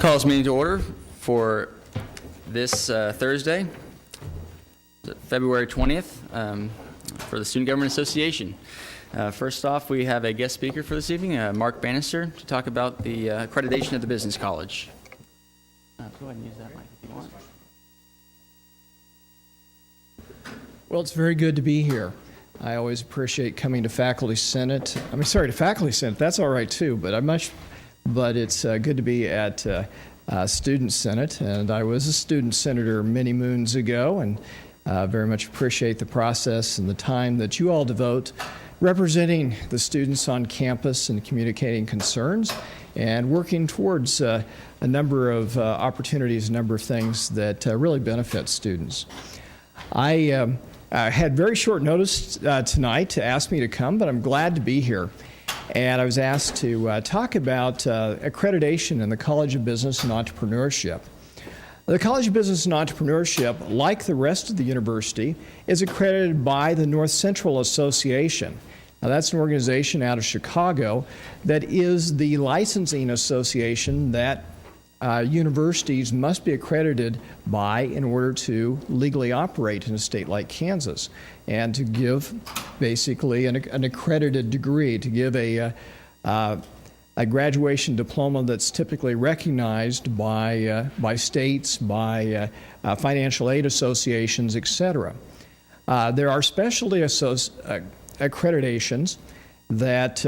Call this meeting to order for this Thursday, February 20th, for the Student Government Association. First off, we have a guest speaker for this evening, Mark Bannister, to talk about the accreditation of the Business College. Go ahead and use that mic if you want. Well, it's very good to be here. I always appreciate coming to Faculty Senate. To Faculty Senate, that's all right too, but it's good to be at Student Senate, and I was a student senator many moons ago, and very much appreciate the process and the time that you all devote representing the students on campus and communicating concerns and working towards a number of opportunities, a number of things that really benefit students. I had very short notice tonight to ask me to come, but I'm glad to be here. And I was asked to talk about accreditation in the College of Business and Entrepreneurship. The College of Business and Entrepreneurship, like the rest of the university, is accredited by the North Central Association. Now, that's an organization out of Chicago that is the licensing association that universities must be accredited by in order to legally operate in a state like Kansas, and to give basically an accredited degree, to give a graduation diploma that's typically recognized by states, by financial aid associations, etc. There are specialty accreditations that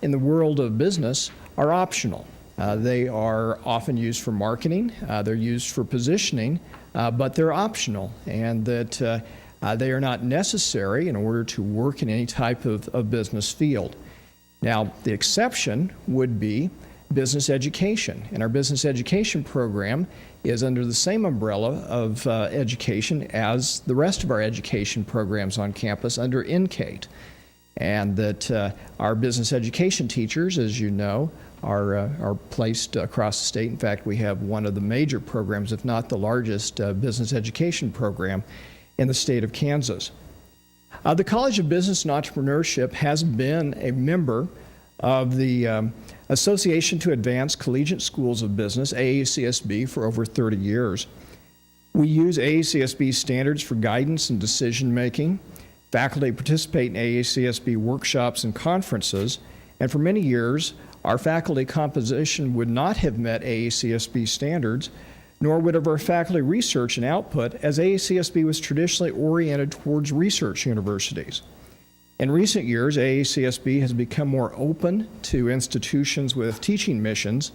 in the world of business are optional. They are often used for marketing, they're used for positioning, but they're optional, and that they are not necessary in order to work in any type of business field. Now, the exception would be business education, and our business education program is under the same umbrella of education as the rest of our education programs on campus under NCATE, and that our business education teachers, as you know, are placed across the state. In fact, we have one of the major programs, if not the largest, business education program in the state of Kansas. The College of Business and Entrepreneurship has been a member of the Association to Advance Collegiate Schools of Business, AACSB, for over 30 years. We use AACSB standards for guidance and decision making. Faculty participate in AACSB workshops and conferences, and for many years, our faculty composition would not have met AACSB standards, nor would have our faculty research and output, as AACSB was traditionally oriented towards research universities. In recent years, AACSB has become more open to institutions with teaching missions.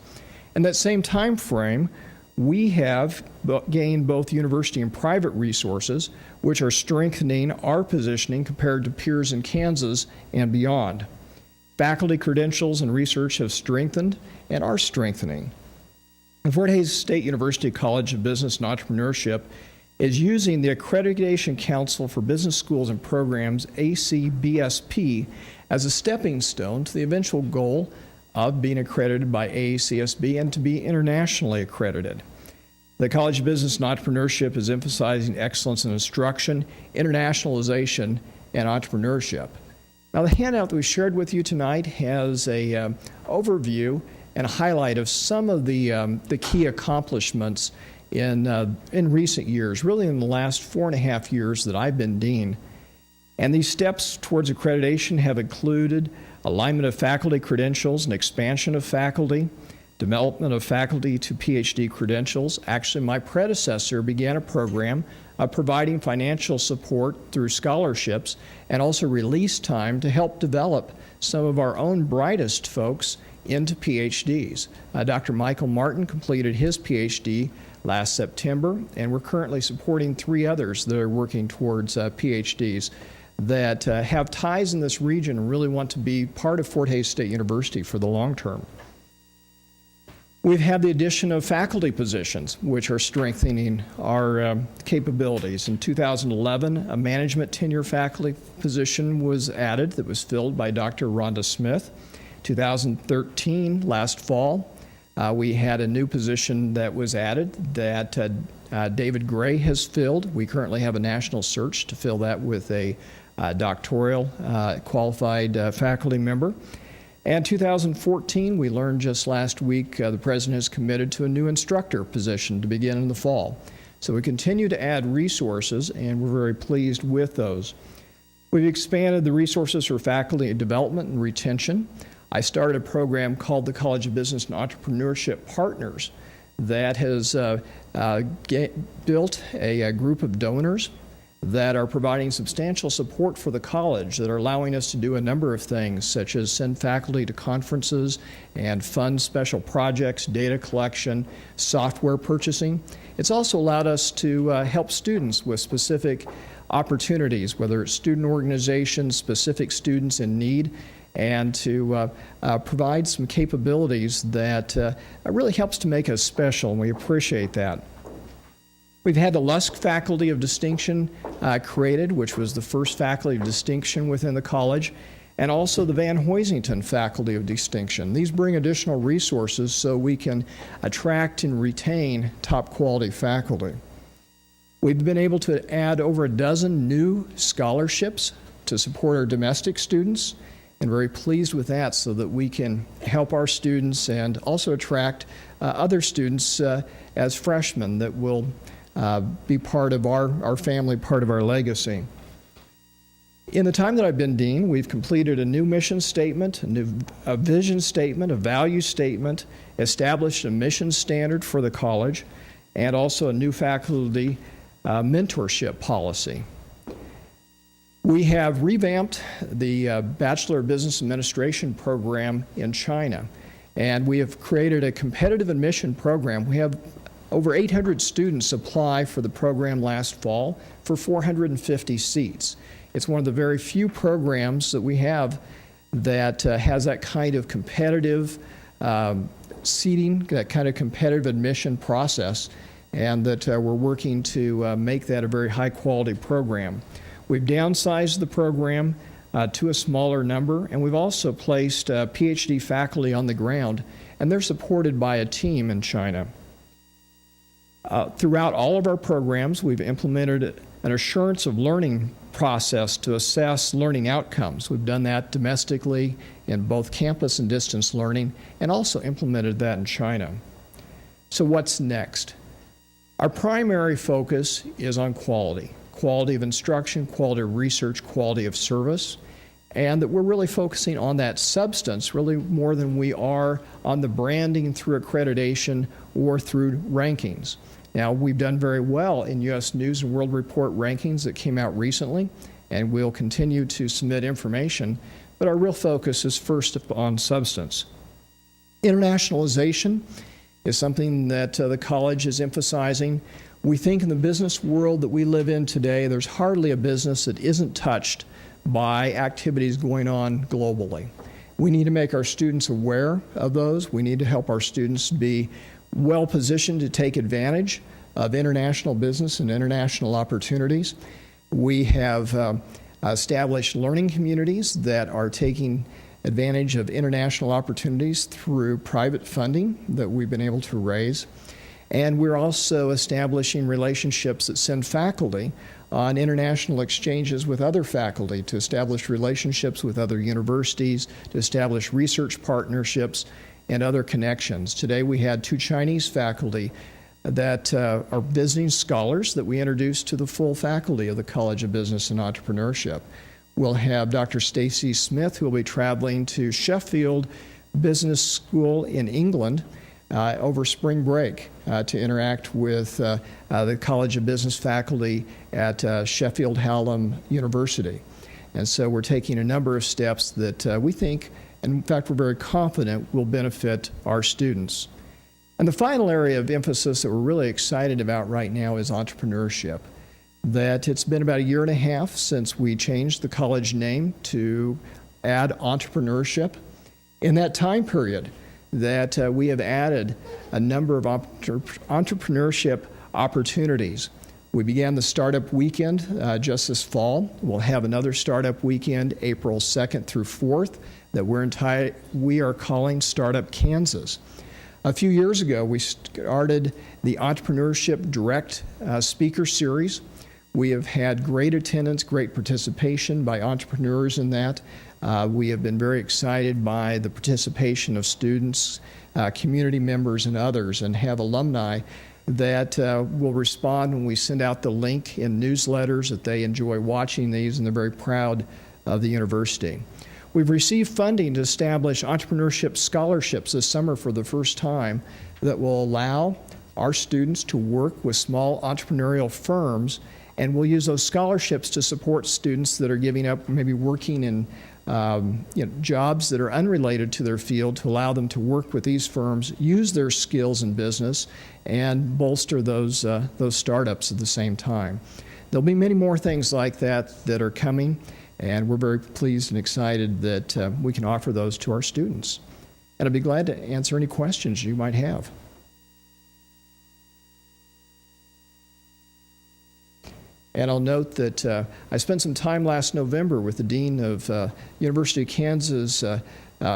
In that same time frame, we have gained both university and private resources, which are strengthening our positioning compared to peers in Kansas and beyond. Faculty credentials and research have strengthened and are strengthening. The Fort Hays State University College of Business and Entrepreneurship is using the Accreditation Council for Business Schools and Programs, ACBSP, as a stepping stone to the eventual goal of being accredited by AACSB and to be internationally accredited. The College of Business and Entrepreneurship is emphasizing excellence in instruction, internationalization, and entrepreneurship. Now, the handout that we shared with you tonight has a overview and a highlight of some of the key accomplishments in recent years, really in the last 4.5 years that I've been dean. And these steps towards accreditation have included alignment of faculty credentials and expansion of faculty, development of faculty to PhD credentials. Actually, my predecessor began a program of providing financial support through scholarships and also release time to help develop some of our own brightest folks into PhDs. Dr. Michael Martin completed his PhD last September, and we're currently supporting 3 others that are working towards PhDs that have ties in this region and really want to be part of Fort Hays State University for the long term. We've had the addition of faculty positions, which are strengthening our capabilities. In 2011, a management tenure faculty position was added that was filled by Dr. Rhonda Smith. 2013, last fall, we had a new position that was added that David Gray has filled. We currently have a national search to fill that with a doctoral qualified faculty member. And 2014, we learned just last week the President has committed to a new instructor position to begin in the fall. So we continue to add resources, and we're very pleased with those. We've expanded the resources for faculty development and retention. I started a program called the College of Business and Entrepreneurship Partners that has built a group of donors that are providing substantial support for the college, that are allowing us to do a number of things, such as send faculty to conferences and fund special projects, data collection, software purchasing. It's also allowed us to help students with specific opportunities, whether it's student organizations, specific students in need, and to provide some capabilities that really helps to make us special, and we appreciate that. We've had the Lusk Faculty of Distinction created, which was the first faculty of distinction within the college, and also the Van Hoisington Faculty of Distinction. These bring additional resources so we can attract and retain top quality faculty. We've been able to add over a dozen new scholarships to support our domestic students, and very pleased with that so that we can help our students and also attract other students as freshmen that will be part of our family, part of our legacy. In the time that I've been dean, we've completed a new mission statement, a vision statement, a value statement, established a mission standard for the college, and also a new faculty mentorship policy. We have revamped the Bachelor of Business Administration program in China, and we have created a competitive admission program. We have over 800 students apply for the program last fall for 450 seats. It's one of the very few programs that we have that has that kind of competitive seating, that kind of competitive admission process, and that we're working to make that a very high-quality program. We've downsized the program to a smaller number, and we've also placed PhD faculty on the ground, and they're supported by a team in China. Throughout all of our programs, we've implemented an assurance of learning process to assess learning outcomes. We've done that domestically in both campus and distance learning, and also implemented that in China. So what's next? Our primary focus is on quality. Quality of instruction, quality of research, quality of service, and that we're really focusing on that substance really more than we are on the branding through accreditation or through rankings. Now, we've done very well in U.S. News and World Report rankings that came out recently, and we'll continue to submit information, but our real focus is first on substance. Internationalization is something that the college is emphasizing. We think in the business world that we live in today, there's hardly a business that isn't touched by activities going on globally. We need to make our students aware of those. We need to help our students be well positioned to take advantage of international business and international opportunities. We have established learning communities that are taking advantage of international opportunities through private funding that we've been able to raise. And we're also establishing relationships that send faculty on international exchanges with other faculty, to establish relationships with other universities, to establish research partnerships and other connections. Today we had 2 Chinese faculty that are visiting scholars that we introduced to the full faculty of the College of Business and Entrepreneurship. We'll have Dr. Stacy Smith, who will be traveling to Sheffield Business School in England over spring break to interact with the College of Business faculty at Sheffield Hallam University. And so we're taking a number of steps that we think, and in fact we're very confident, will benefit our students. And the final area of emphasis that we're really excited about right now is entrepreneurship. That it's been about 1.5 years since we changed the college name to add entrepreneurship. In that time period, that we have added a number of entrepreneurship opportunities. We began the Startup Weekend just this fall. We'll have another Startup Weekend April 2nd through 4th that we are calling Startup Kansas. A few years ago, we started the Entrepreneurship Direct Speaker Series. We have had great attendance, great participation by entrepreneurs in that. We have been very excited by the participation of students, community members, and others, and have alumni that will respond when we send out the link in newsletters that they enjoy watching these, and they're very proud of the university. We've received funding to establish entrepreneurship scholarships this summer for the first time that will allow our students to work with small entrepreneurial firms, and we'll use those scholarships to support students that are giving up maybe working in jobs that are unrelated to their field, to allow them to work with these firms, use their skills in business, and bolster those startups at the same time. There'll be many more things like that that are coming, and we're very pleased and excited that we can offer those to our students. And I'd be glad to answer any questions you might have. And I'll note that I spent some time last November with the Dean of University of Kansas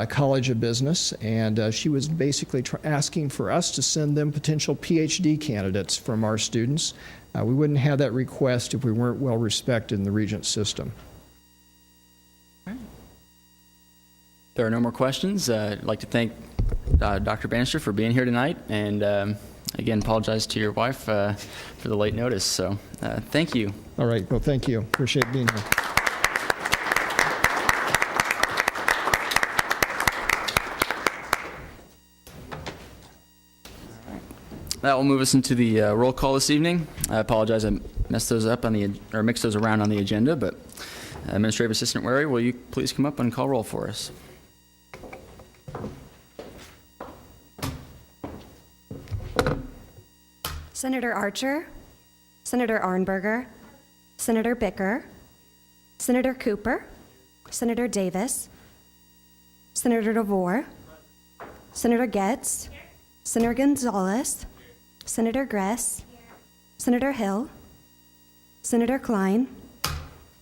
College of Business, and she was basically asking for us to send them potential PhD candidates from our students. We wouldn't have that request if we weren't well respected in the Regent system. There are no more questions. I'd like to thank Dr. Bannister for being here tonight, and again, apologize to your wife for the late notice. So thank you. All right. Well, thank you. Appreciate being here. That will move us into the roll call this evening. I apologize, I messed those up mixed those around on the agenda, but Administrative Assistant Wary, will you please come up and call roll for us? Senator Archer, Senator Arnberger, Senator Bicker, Senator Cooper, Senator Davis, Senator DeVore, Senator Getz, Senator Gonzalez, Senator Gress, Senator Hill, Senator Klein,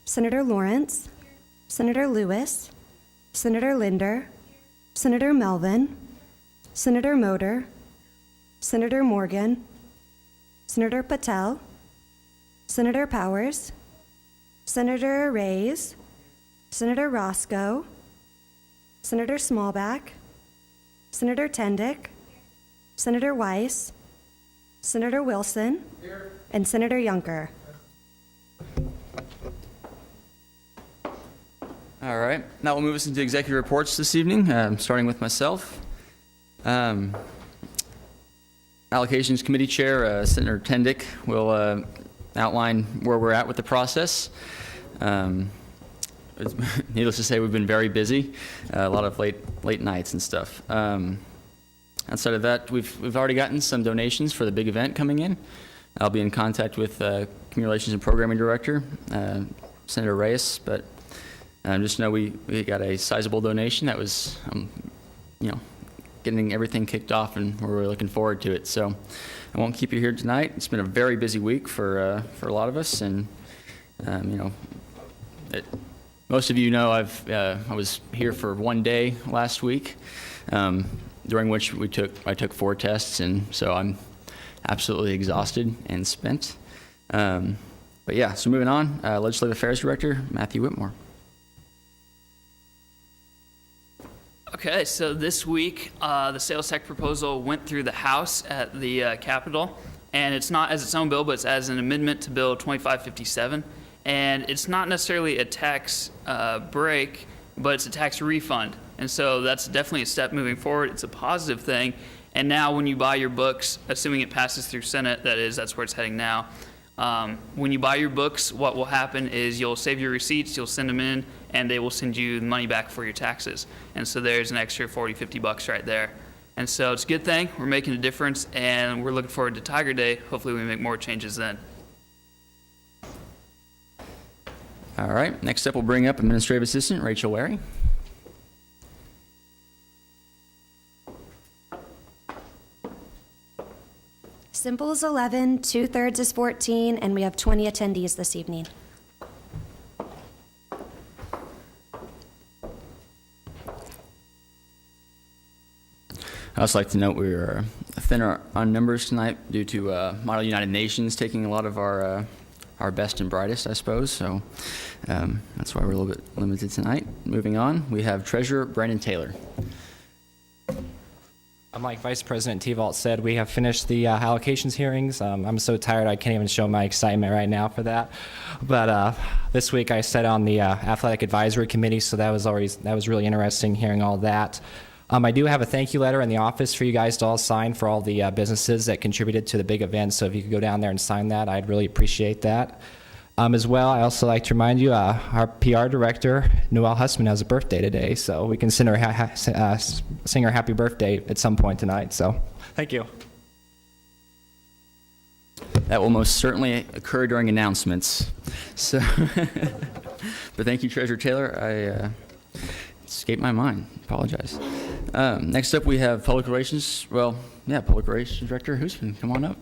Senator Lawrence, Senator Lewis, Senator Linder, Senator Melvin, Senator Motor, Senator Morgan, Senator Patel, Senator Powers, Senator Reyes, Senator Roscoe, Senator Smallback, Senator Tendick, Senator Weiss, Senator Wilson, and Senator Yunker. All right. That will move us into executive reports this evening, starting with myself. Allocations Committee Chair, Senator Tendick, will outline where we're at with the process. Needless to say, we've been very busy, a lot of late nights and stuff. Outside of that, we've already gotten some donations for the big event coming in. I'll be in contact with Community Relations and Programming Director, Senator Reyes, but just know we got a sizable donation that was, getting everything kicked off, and we're really looking forward to it. So I won't keep you here tonight. It's been a very busy week for a lot of us, and most of you know I was here for one day last week, during which I took 4 tests, and so I'm absolutely exhausted and spent. But yeah, so moving on, Legislative Affairs Director Matthew Whitmore. Okay, so this week, the sales tax proposal went through the House at the Capitol, and it's not as its own bill, but it's as an amendment to Bill 2557. And it's not necessarily a tax break, but it's a tax refund. And so that's definitely a step moving forward. It's a positive thing. And now when you buy your books, assuming it passes through Senate, that's where it's heading now. When you buy your books, what will happen is you'll save your receipts, you'll send them in, and they will send you the money back for your taxes. And so there's an extra $40-50 right there. And so it's a good thing. We're making a difference, and we're looking forward to Tiger Day. Hopefully we make more changes then. All right, next up we'll bring up Administrative Assistant Rachel Wary. Simple is 11, 2/3 is 14, and we have 20 attendees this evening. I'd also like to note we are thinner on numbers tonight due to Model United Nations taking a lot of our our best and brightest, I suppose. So that's why we're a little bit limited tonight. Moving on, we have Treasurer Brandon Taylor. Like Vice President T-Vault said, we have finished the allocations hearings. I'm so tired I can't even show my excitement right now for that. But this week I sat on the Athletic Advisory Committee, so that was really interesting hearing all that. I do have a thank you letter in the office for you guys to all sign for all the businesses that contributed to the big event, so if you could go down there and sign that, I'd really appreciate that. As well, I also like to remind you, our PR director, Noelle Hussman, has a birthday today, so we can sing her happy birthday at some point tonight. So, thank you. That will most certainly occur during announcements. So, but thank you, Treasurer Taylor. I escaped my mind. Apologize. Next up, we have Public Relations. Public Relations Director Hussman, come on up.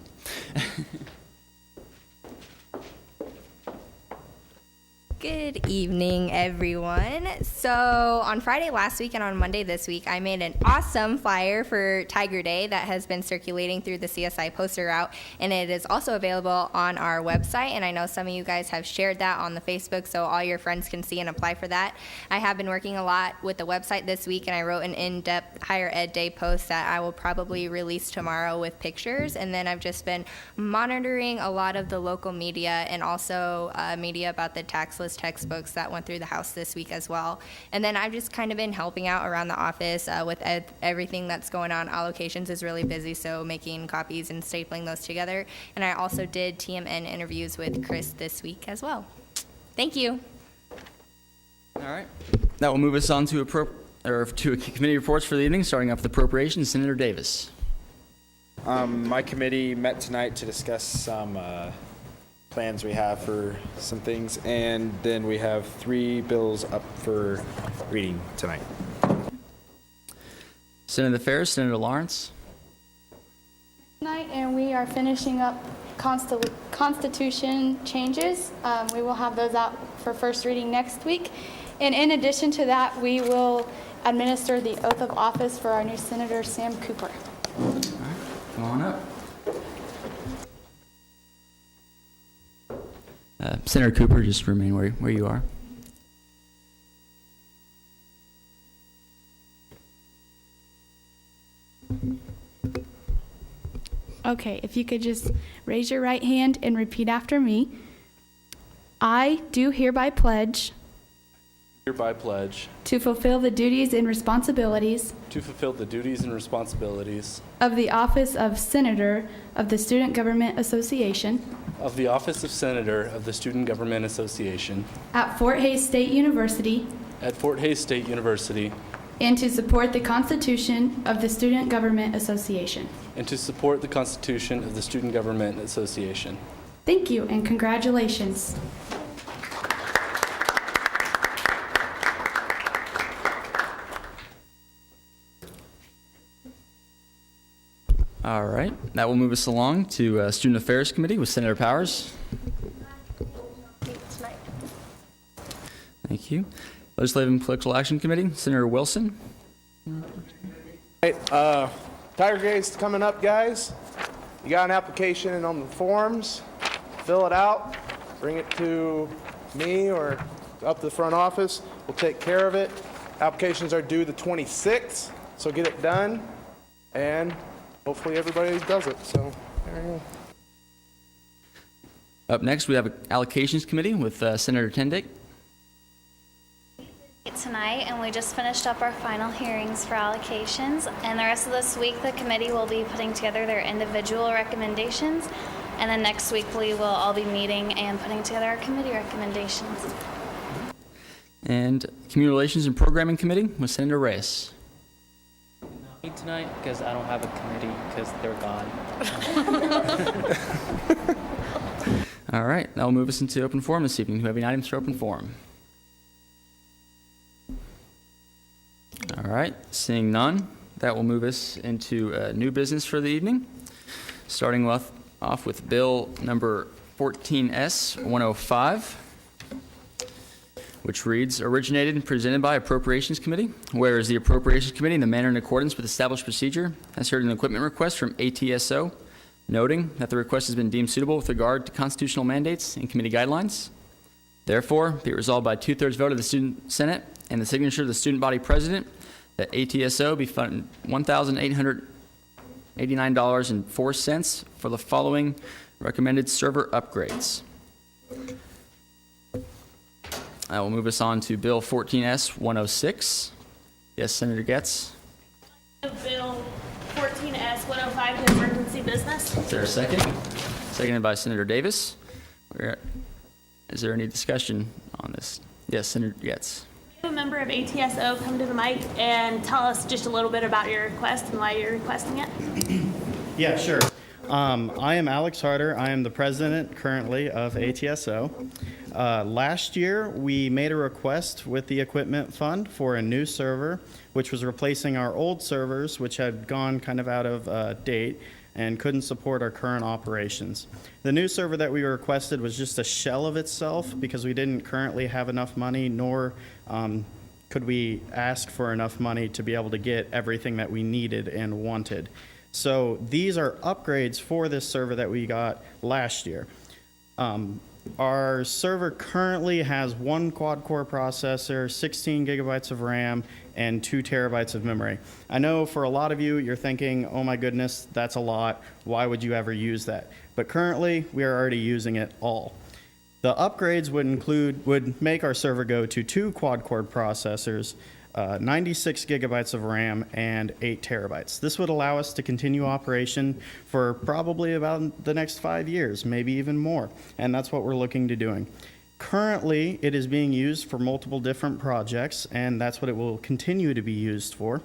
Good evening, everyone. So on Friday last week and on Monday this week, I made an awesome flyer for Tiger Day that has been circulating through the CSI poster route, and it is also available on our website, and I know some of you guys have shared that on the Facebook so all your friends can see and apply for that. I have been working a lot with the website this week, and I wrote an in-depth Higher Ed Day post that I will probably release tomorrow with pictures, and then I've just been monitoring a lot of the local media and also media about the tax list textbooks that went through the House this week as well. And then I've just kind of been helping out around the office with everything that's going on. Allocations is really busy, so making copies and stapling those together. And I also did TMN interviews with Chris this week as well. Thank you. All right. That will move us on to committee reports for the evening, starting off with appropriations. Senator Davis. My committee met tonight to discuss some plans we have for some things, and then we have 3 bills up for reading tonight. Senator Affairs, Senator Lawrence. Tonight, and we are finishing up Constitution changes. We will have those out for first reading next week. And in addition to that, we will administer the oath of office for our new Senator, Sam Cooper. All right, come on up. Senator Cooper, just remain where you are. Okay, if you could just raise your right hand and repeat after me. I do hereby pledge to fulfill the duties and responsibilities of the office of Senator of the Student Government Association at Fort Hays State University and to support the Constitution of the Student Government Association. Thank you and congratulations. All right, that will move us along to Student Affairs Committee with Senator Powers. Thank you. Legislative and Political Action Committee, Senator Wilson. Tiger Day's coming up, guys. You got an application in on the forms. Fill it out. Bring it to me or up to the front office. We'll take care of it. Applications are due the 26th, so get it done. And hopefully everybody does it. So there you go. Up next, we have an Allocations Committee with Senator Tendick. Tonight, and we just finished up our final hearings for allocations, and the rest of this week the committee will be putting together their individual recommendations, and then next week we will all be meeting and putting together our committee recommendations. And Community Relations and Programming Committee with Senator Reyes. Not tonight because I don't have a committee because they're gone. All right, that will move us into open forum this evening. Do we have any items for open forum? All right, seeing none, that will move us into new business for the evening, starting off with Bill number 14S-105, which reads, originated and presented by Appropriations Committee, whereas the Appropriations Committee, in the manner in accordance with established procedure, has heard an equipment request from ATSO noting that the request has been deemed suitable with regard to constitutional mandates and committee guidelines. Therefore, be it resolved by 2/3 vote of the Student Senate and the signature of the Student Body President that ATSO be funded $1,889.04 for the following recommended server upgrades. I will move us on to Bill 14S 106. Yes, Senator Getz. Bill 14S 105 to emergency business. Is there a second? Seconded by Senator Davis. Is there any discussion on this? Yes, Senator Getz. Have a member of ATSO come to the mic and tell us just a little bit about your request and why you're requesting it. Yeah, sure. I am Alex Harder. I am the president currently of ATSO. Last year, we made a request with the equipment fund for a new server, which was replacing our old servers, which had gone kind of out of date and couldn't support our current operations. The new server that we requested was just a shell of itself because we didn't currently have enough money, nor could we ask for enough money to be able to get everything that we needed and wanted. So these are upgrades for this server that we got last year. Our server currently has one quad-core processor, 16 gigabytes of RAM, and 2 terabytes of memory. I know for a lot of you, you're thinking, oh my goodness, that's a lot. Why would you ever use that? But currently, we are already using it all. The upgrades would make our server go to 2 quad-core processors, 96 gigabytes of RAM, and 8 terabytes. This would allow us to continue operation for probably about the next 5 years, maybe even more, and that's what we're looking to doing. Currently, it is being used for multiple different projects, and that's what it will continue to be used for.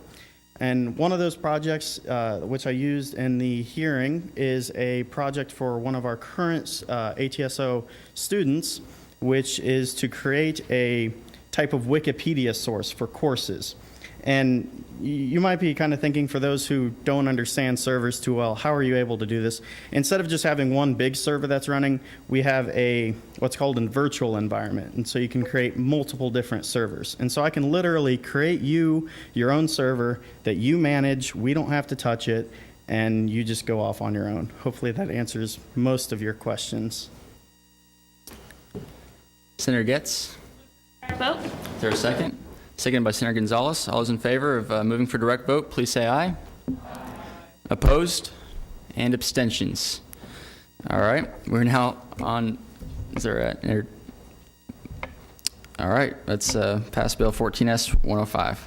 And one of those projects, which I used in the hearing, is a project for one of our current ATSO students, which is to create a type of Wikipedia source for courses. And you might be kind of thinking, for those who don't understand servers too well, how are you able to do this? Instead of just having one big server that's running, we have what's called a virtual environment. And so you can create multiple different servers. And so I can literally create your own server that you manage. We don't have to touch it, and you just go off on your own. Hopefully that answers most of your questions. Senator Getz. Vote. Is there a second? Seconded by Senator Gonzalez. All those in favor of moving for direct vote, please say aye. Opposed? And abstentions. All right. We're now on. Is there a? All right. Let's pass Bill 14S 105.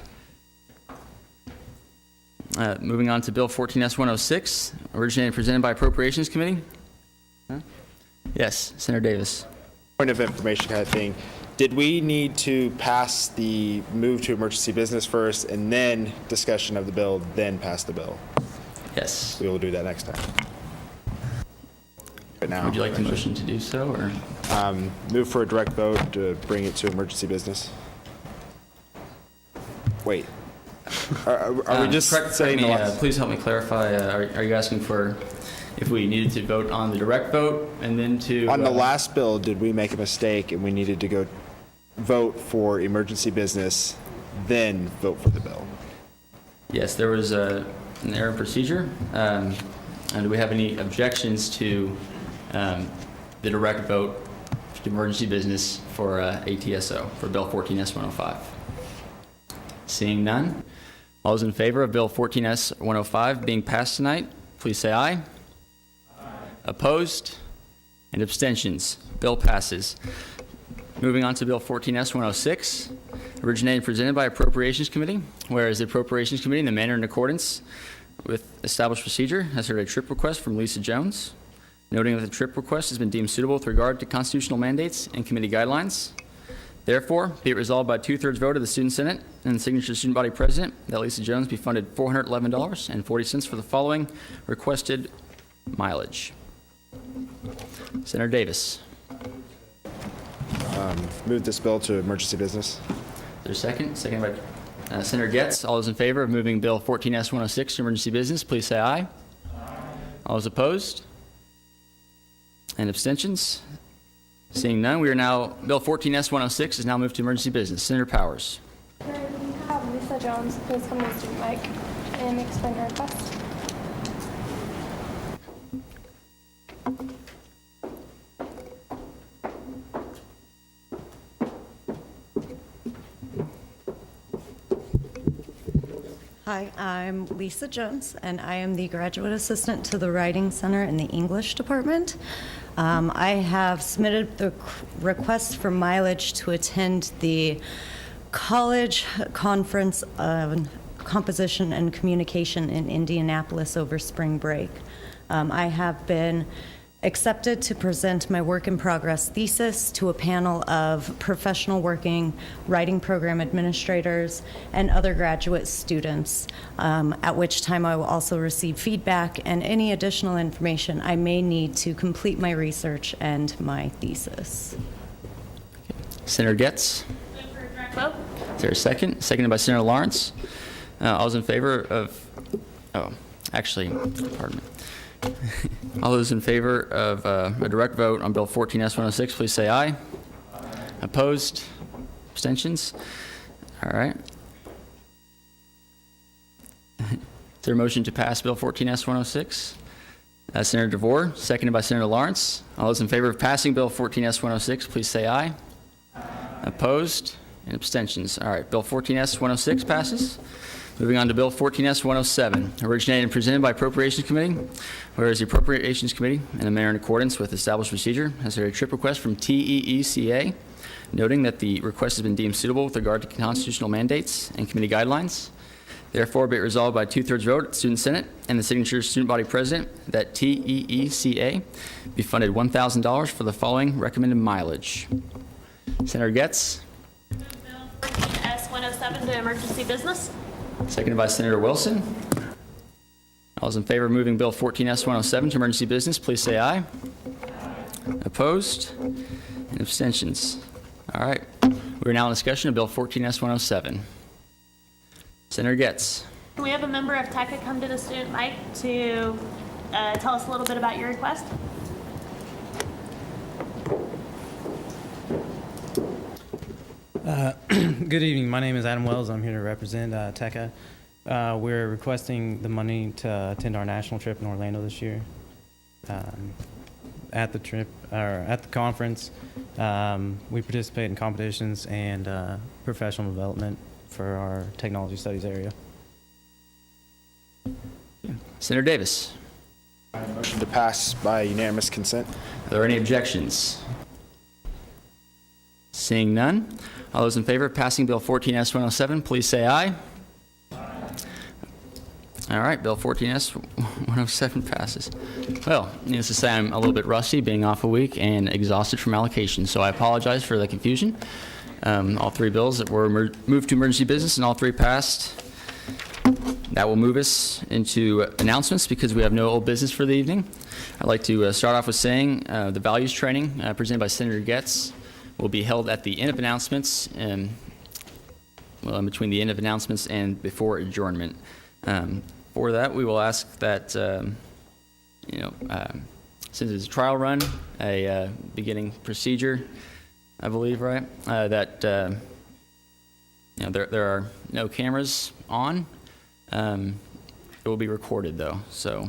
Moving on to Bill 14S 106, originated and presented by Appropriations Committee. Yes, Senator Davis. Point of information kind of thing. Did we need to pass the move to emergency business first and then discussion of the bill, then pass the bill? Yes. We will do that next time. But now, would you like the motion to do so, or? Move for a direct vote to bring it to emergency business. Wait. Are we just saying the last? Please help me clarify. Are you asking for if we needed to vote on the direct vote and then to? On the last bill, did we make a mistake and we needed to go vote for emergency business, then vote for the bill? Yes, there was an error in procedure. And do we have any objections to the direct vote to emergency business for ATSO, for Bill 14S 105? Seeing none, all those in favor of Bill 14S 105 being passed tonight, please say aye. Opposed? And abstentions. Bill passes. Moving on to Bill 14S 106, originated and presented by Appropriations Committee, whereas the Appropriations Committee, in the manner in accordance with established procedure, has heard a trip request from Lisa Jones, noting that the trip request has been deemed suitable with regard to constitutional mandates and committee guidelines. Therefore, be it resolved by 2/3 vote of the Student Senate and the signature of the Student Body President that Lisa Jones be funded $411.40 for the following requested mileage. Senator Davis. Move this bill to emergency business. There's a second. Second by Senator Getz. All those in favor of moving Bill 14S 106 to emergency business, please say aye. Aye. All those opposed? And abstentions? Seeing none, we are now, Bill 14S 106 is now moved to emergency business. Senator Powers. Can we have Lisa Jones please come to the student mic and explain her request? Hi, I'm Lisa Jones, and I am the graduate assistant to the Writing Center in the English department. I have submitted the request for mileage to attend the college conference on composition and communication in Indianapolis over spring break. I have been accepted to present my work in progress thesis to a panel of professional working writing program administrators and other graduate students, at which time I will also receive feedback and any additional information I may need to complete my research and my thesis. Senator Getz. Vote. Is there a second? Seconded by Senator Lawrence. All those in favor of, pardon me. All those in favor of a direct vote on Bill 14S-106, please say aye. Opposed? Abstentions? All right. Is there a motion to pass Bill 14S-106? Senator DeVore, seconded by Senator Lawrence. All those in favor of passing Bill 14S-106, please say aye. Opposed? And abstentions. All right, Bill 14S-106 passes. Moving on to Bill 14S-107, originated and presented by Appropriations Committee. Whereas the Appropriations Committee, in a manner in accordance with established procedure, has heard a trip request from TEECA, noting that the request has been deemed suitable with regard to constitutional mandates and committee guidelines. Therefore, be it resolved by 2/3 vote at the Student Senate and the signature student body president that TEECA be funded $1,000 for the following recommended mileage. Senator Getz. Bill 14S-107 to emergency business. Seconded by Senator Wilson. All those in favor of moving Bill 14S-107 to emergency business, please say aye. Opposed? And abstentions. All right. We're now in discussion of Bill 14S-107. Senator Getz. Can we have a member of TECA come to the student mic to tell us a little bit about your request? Good evening. My name is Adam Wells. I'm here to represent TECA. We're requesting the money to attend our national trip in Orlando this year. At the trip or at the conference, we participate in competitions and professional development for our technology studies area. Senator Davis. Motion to pass by unanimous consent. Are there any objections? Seeing none, all those in favor of passing Bill 14S-107, please say aye. All right, Bill 14S-107 passes. Well, needless to say, I'm a little bit rusty, being off a week and exhausted from allocation, so I apologize for the confusion. All three bills that were moved to emergency business and all three passed. That will move us into announcements because we have no old business for the evening. I'd like to start off with saying the values training presented by Senator Getz will be held at the end of announcements, in between the end of announcements and before adjournment. For that, we will ask that, since it's a trial run, a beginning procedure, I believe, right? That there are no cameras on. It will be recorded, though, so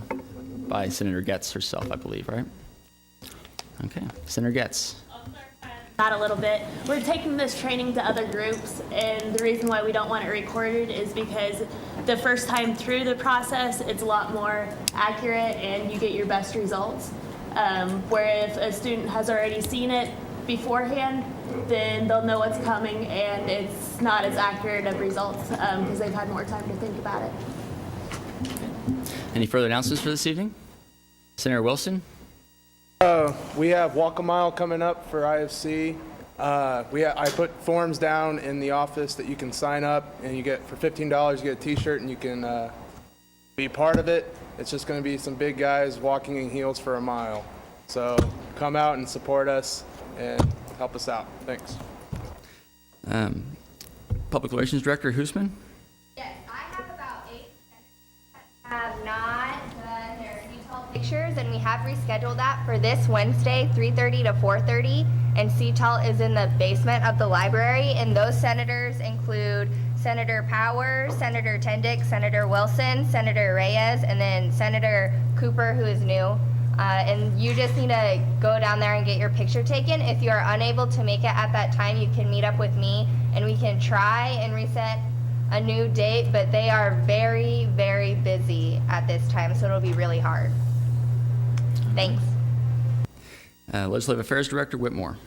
by Senator Getz herself, I believe, right? Okay, Senator Getz. That a little bit. We're taking this training to other groups, and the reason why we don't want it recorded is because the first time through the process, it's a lot more accurate and you get your best results. Where if a student has already seen it beforehand, then they'll know what's coming and it's not as accurate of results because they've had more time to think about it. Any further announcements for this evening? Senator Wilson? We have Walk a Mile coming up for IFC. I put forms down in the office that you can sign up, and you get, for $15, you get a t-shirt and you can be part of it. It's just going to be some big guys walking in heels for a mile. So come out and support us and help us out. Thanks. Public Relations Director Hoosman? Yes, I have about 8 that have not done their CTEL pictures, and we have rescheduled that for this Wednesday, 3:30 to 4:30. And CTEL is in the basement of the library, and those senators include Senator Powers, Senator Tendick, Senator Wilson, Senator Reyes, and then Senator Cooper, who is new. And you just need to go down there and get your picture taken. If you are unable to make it at that time, you can meet up with me, and we can try and reset a new date, but they are very, very busy at this time, so it'll be really hard. Thanks. Legislative Affairs Director Whitmore.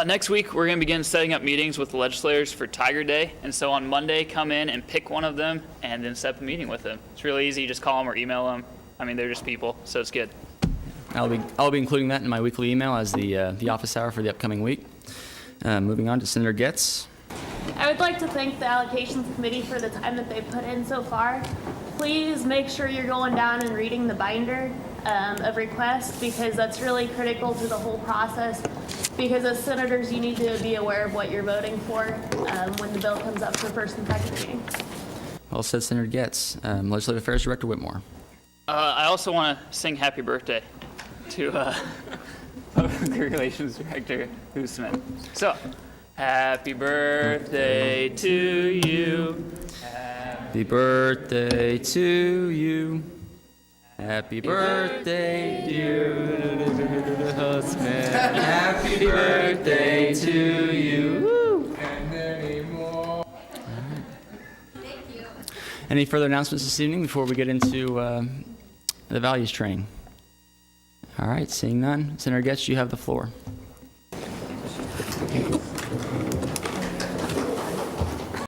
Next week, we're going to begin setting up meetings with the legislators for Tiger Day. And so on Monday, come in and pick one of them and then set up a meeting with them. It's really easy. Just call them or email them. I mean, they're just people, so it's good. I'll be including that in my weekly email as the office hour for the upcoming week. Moving on to Senator Getz. I would like to thank the allocations committee for the time that they've put in so far. Please make sure you're going down and reading the binder of requests, because that's really critical to the whole process. Because as senators, you need to be aware of what you're voting for when the bill comes up for first and second reading. Well said, Senator Getz. Legislative Affairs Director Whitmore. I also want to sing happy birthday to Public Relations Director Smith. So, happy birthday to you. Happy birthday to you. Happy birthday, dear Smith. Happy birthday to you. And many more. Thank you. Any further announcements this evening before we get into the values training? All right, seeing none. Senator Getz, you have the floor.